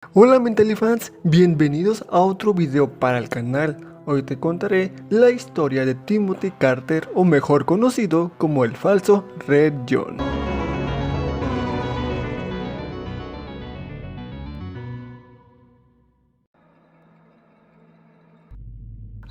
Hola Mentally Fans, bienvenidos a otro video para el canal. Hoy te contaré la historia de Timothy Carter, o mejor conocido como el falso Red John.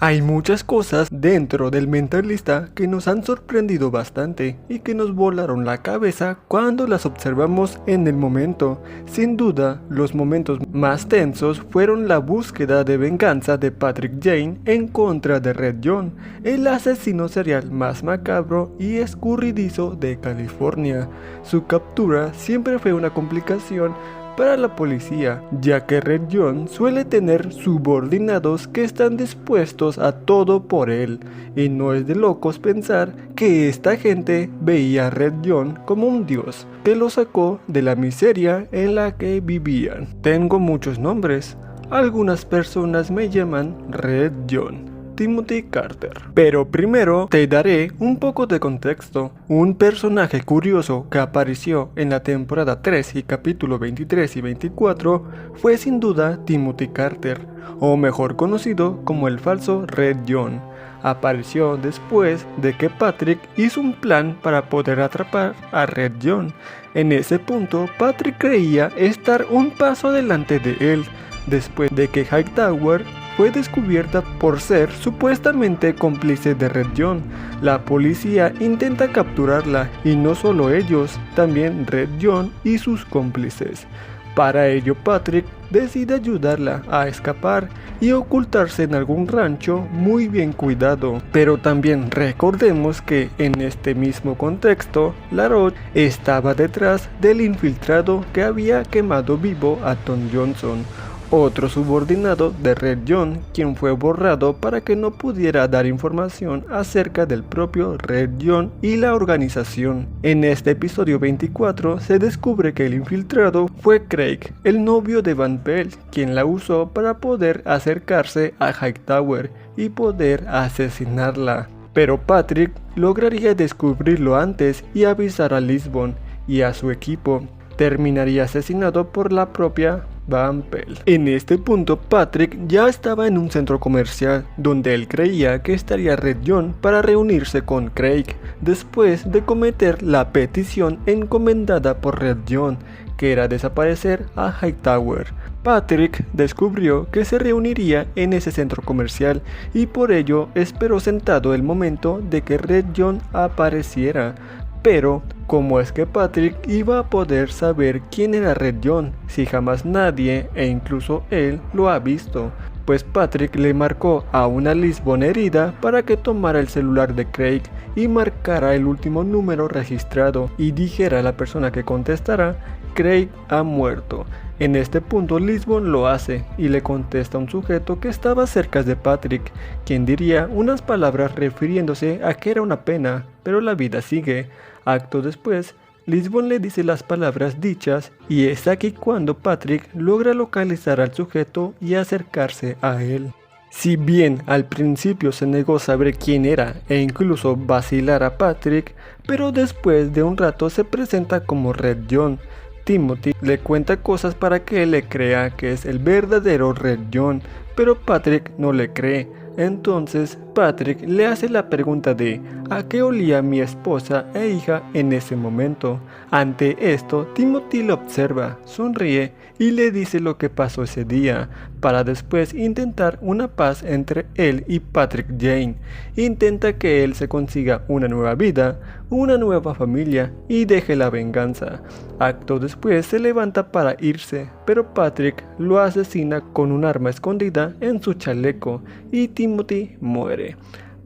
Hay muchas cosas dentro del Mentalista que nos han sorprendido bastante y que nos volaron la cabeza cuando las observamos en el momento. Sin duda, los momentos más tensos fueron la búsqueda de venganza de Patrick Jane en contra de Red John, el asesino serial más macabro y escurridizo de California. Su captura siempre fue una complicación para la policía, ya que Red John suele tener subordinados que están dispuestos a todo por él, y no es de locos pensar que esta gente veía a Red John como un dios que lo sacó de la miseria en la que vivían. Tengo muchos nombres, algunas personas me llaman Red John, Timothy Carter. Pero primero te daré un poco de contexto. Un personaje curioso que apareció en la temporada 3 y capítulo 23 y 24 fue sin duda Timothy Carter, o mejor conocido como el falso Red John. Apareció después de que Patrick hizo un plan para poder atrapar a Red John. En ese punto, Patrick creía estar un paso adelante de él, después de que Hightower fue descubierta por ser supuestamente cómplice de Red John. La policía intenta capturarla, y no solo ellos, también Red John y sus cómplices. Para ello, Patrick decide ayudarla a escapar y ocultarse en algún rancho muy bien cuidado. Pero también recordemos que en este mismo contexto, LaRoche estaba detrás del infiltrado que había quemado vivo a Tom Johnson, otro subordinado de Red John, quien fue borrado para que no pudiera dar información acerca del propio Red John y la organización. En este episodio 24 se descubre que el infiltrado fue Craig, el novio de Van Pelt, quien la usó para poder acercarse a Hightower y poder asesinarla. Pero Patrick lograría descubrirlo antes y avisar a Lisbon y a su equipo. Terminaría asesinado por la propia Van Pelt. En este punto, Patrick ya estaba en un centro comercial donde él creía que estaría Red John para reunirse con Craig después de cometer la petición encomendada por Red John, que era desaparecer a Hightower. Patrick descubrió que se reuniría en ese centro comercial y por ello esperó sentado el momento de que Red John apareciera. Pero, ¿cómo es que Patrick iba a poder saber quién era Red John si jamás nadie, e incluso él, lo ha visto? Pues Patrick le marcó a una Lisbon herida para que tomara el celular de Craig y marcara el último número registrado y dijera a la persona que contestara: Craig ha muerto. En este punto Lisbon lo hace y le contesta a un sujeto que estaba cerca de Patrick, quien diría unas palabras refiriéndose a que era una pena, pero la vida sigue. Acto después, Lisbon le dice las palabras dichas y es aquí cuando Patrick logra localizar al sujeto y acercarse a él. Si bien al principio se negó a saber quién era e incluso vacilar a Patrick, pero después de un rato se presenta como Red John. Timothy le cuenta cosas para que él le crea que es el verdadero Red John, pero Patrick no le cree. Entonces Patrick le hace la pregunta de ¿a qué olía mi esposa e hija en ese momento? Ante esto, Timothy lo observa, sonríe y le dice lo que pasó ese día, para después intentar una paz entre él y Patrick Jane. Intenta que él se consiga una nueva vida, una nueva familia y deje la venganza. Acto después se levanta para irse, pero Patrick lo asesina con un arma escondida en su chaleco y Timothy muere.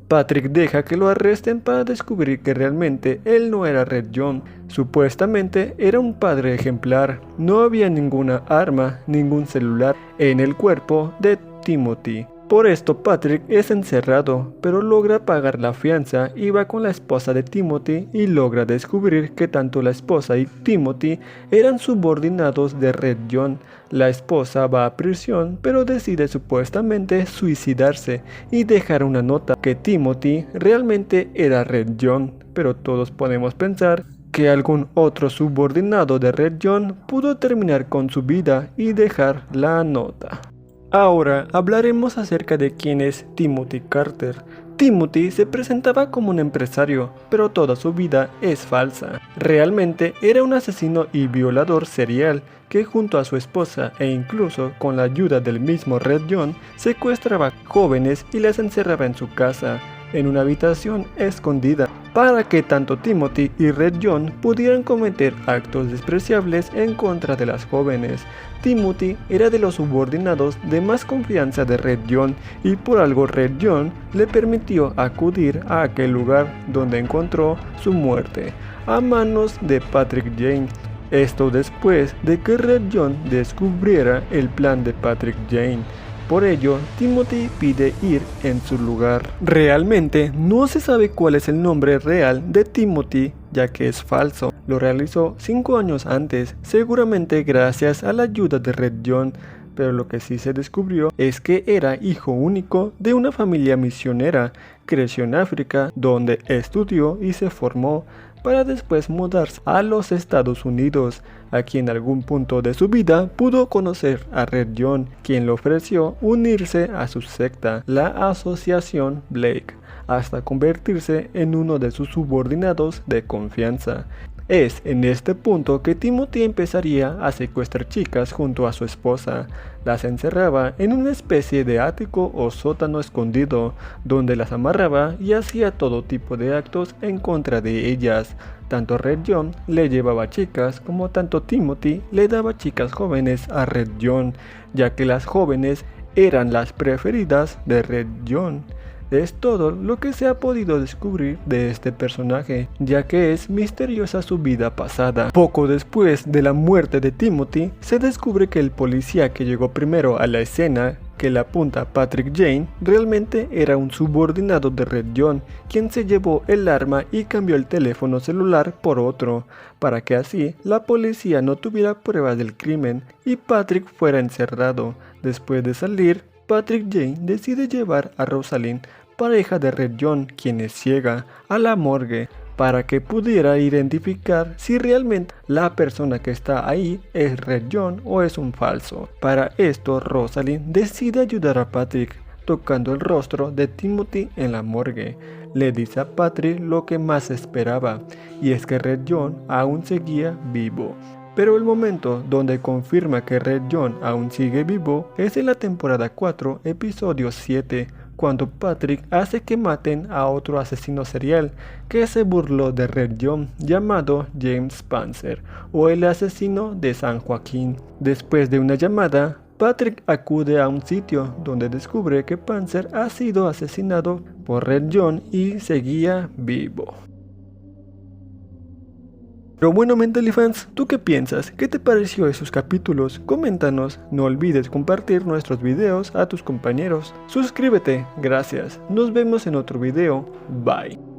Patrick deja que lo arresten para descubrir que realmente él no era Red John. Supuestamente era un padre ejemplar. No había ninguna arma, ningún celular en el cuerpo de Timothy. Por esto Patrick es encerrado, pero logra pagar la fianza y va con la esposa de Timothy y logra descubrir que tanto la esposa y Timothy eran subordinados de Red John. La esposa va a prisión, pero decide supuestamente suicidarse y dejar una nota que Timothy realmente era Red John, pero todos podemos pensar que algún otro subordinado de Red John pudo terminar con su vida y dejar la nota. Ahora hablaremos acerca de quién es Timothy Carter. Timothy se presentaba como un empresario, pero toda su vida es falsa. Realmente era un asesino y violador serial que junto a su esposa e incluso con la ayuda del mismo Red John secuestraba jóvenes y las encerraba en su casa, en una habitación escondida, para que tanto Timothy y Red John pudieran cometer actos despreciables en contra de las jóvenes. Timothy era de los subordinados de más confianza de Red John y por algo Red John le permitió acudir a aquel lugar donde encontró su muerte, a manos de Patrick Jane. Esto después de que Red John descubriera el plan de Patrick Jane. Por ello, Timothy pide ir en su lugar. Realmente no se sabe cuál es el nombre real de Timothy, ya que es falso. Lo realizó 5 años antes, seguramente gracias a la ayuda de Red John, pero lo que sí se descubrió es que era hijo único de una familia misionera. Creció en África, donde estudió y se formó, para después mudarse a los Estados Unidos. Aquí en algún punto de su vida pudo conocer a Red John, quien le ofreció unirse a su secta, la Asociación Blake, hasta convertirse en uno de sus subordinados de confianza. Es en este punto que Timothy empezaría a secuestrar chicas junto a su esposa. Las encerraba en una especie de ático o sótano escondido, donde las amarraba y hacía todo tipo de actos en contra de ellas. Tanto Red John le llevaba chicas como tanto Timothy le daba chicas jóvenes a Red John, ya que las jóvenes eran las preferidas de Red John. Es todo lo que se ha podido descubrir de este personaje, ya que es misteriosa su vida pasada. Poco después de la muerte de Timothy, se descubre que el policía que llegó primero a la escena, que le apunta a Patrick Jane, realmente era un subordinado de Red John, quien se llevó el arma y cambió el teléfono celular por otro, para que así la policía no tuviera pruebas del crimen y Patrick fuera encerrado. Después de salir, Patrick Jane decide llevar a Rosalind, pareja de Red John, quien es ciega, a la morgue, para que pudiera identificar si realmente la persona que está ahí es Red John o es un falso. Para esto, Rosalind decide ayudar a Patrick, tocando el rostro de Timothy en la morgue. Le dice a Patrick lo que más esperaba, y es que Red John aún seguía vivo. Pero el momento donde confirma que Red John aún sigue vivo es en la temporada 4, episodio 7, cuando Patrick hace que maten a otro asesino serial que se burló de Red John, llamado James Panzer, o el asesino de San Joaquín. Después de una llamada, Patrick acude a un sitio donde descubre que Panzer ha sido asesinado por Red John y seguía vivo. Pero bueno, Mentally Fans, ¿tú qué piensas? ¿Qué te pareció esos capítulos? Coméntanos, no olvides compartir nuestros videos a tus compañeros. Suscríbete, gracias. Nos vemos en otro video. Bye.